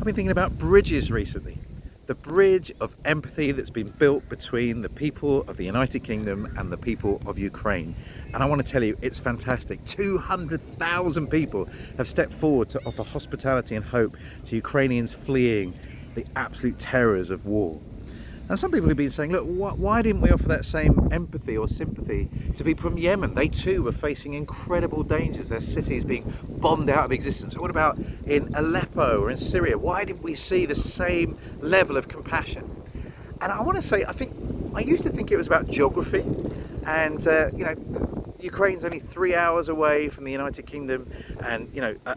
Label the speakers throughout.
Speaker 1: I've been thinking about bridges recently. The bridge of empathy that's been built between the people of the United Kingdom and the people of Ukraine. And I want to tell you, it's fantastic. 200,000 people have stepped forward to offer hospitality and hope to Ukrainians fleeing the absolute terrors of war. And some people have been saying, look, why didn't we offer that same empathy or sympathy to people from Yemen? They too were facing incredible dangers, their cities being bombed out of existence. What about in Aleppo or in Syria? Why didn't we see the same level of compassion? And I want to say, I used to think it was about geography. And, Ukraine's only 3 hours away from the United Kingdom, and,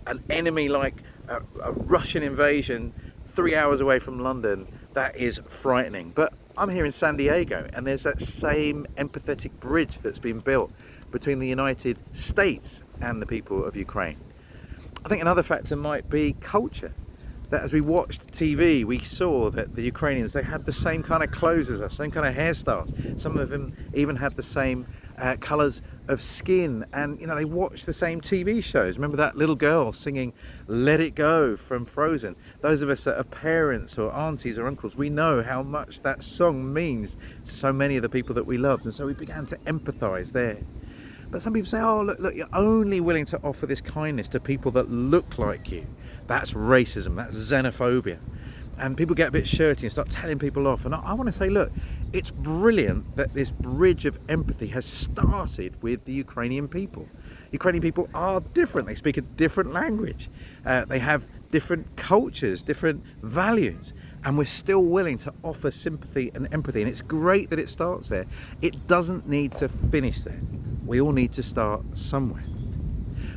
Speaker 1: an enemy like a Russian invasion 3 hours away from London, that is frightening. But I'm here in San Diego, and there's that same empathetic bridge that's been built between the United States and the people of Ukraine. I think another factor might be culture. That as we watched TV, we saw that the Ukrainians, they had the same kind of clothes as us, same kind of hairstyles. Some of them even had the same colours of skin, and they watched the same TV shows. Remember that little girl singing "Let It Go" from Frozen? Those of us that are parents or aunties or uncles, we know how much that song means to so many of the people that we loved, and so we began to empathise there. But some people say, oh, look, you're only willing to offer this kindness to people that look like you. That's racism, that's xenophobia. And people get a bit shirty and start telling people off. And I want to say, look, it's brilliant that this bridge of empathy has started with the Ukrainian people. Ukrainian people are different. They speak a different language. They have different cultures, different values. And we're still willing to offer sympathy and empathy. And it's great that it starts there. It doesn't need to finish there. We all need to start somewhere.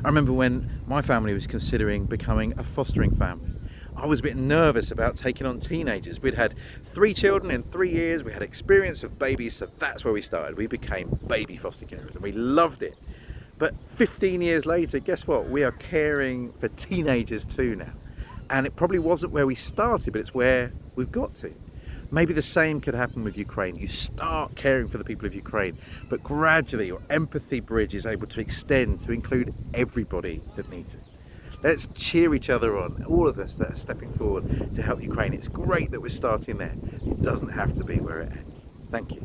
Speaker 1: I remember when my family was considering becoming a fostering family. I was a bit nervous about taking on teenagers. We'd had 3 children in 3 years. We had experience of babies, so that's where we started. We became baby foster carers and we loved it. But 15 years later, guess what? We are caring for teenagers too now. And it probably wasn't where we started, but it's where we've got to. Maybe the same could happen with Ukraine. You start caring for the people of Ukraine, but gradually your empathy bridge is able to extend to include everybody that needs it. Let's cheer each other on, all of us that are stepping forward to help Ukraine. It's great that we're starting there. It doesn't have to be where it ends. Thank you.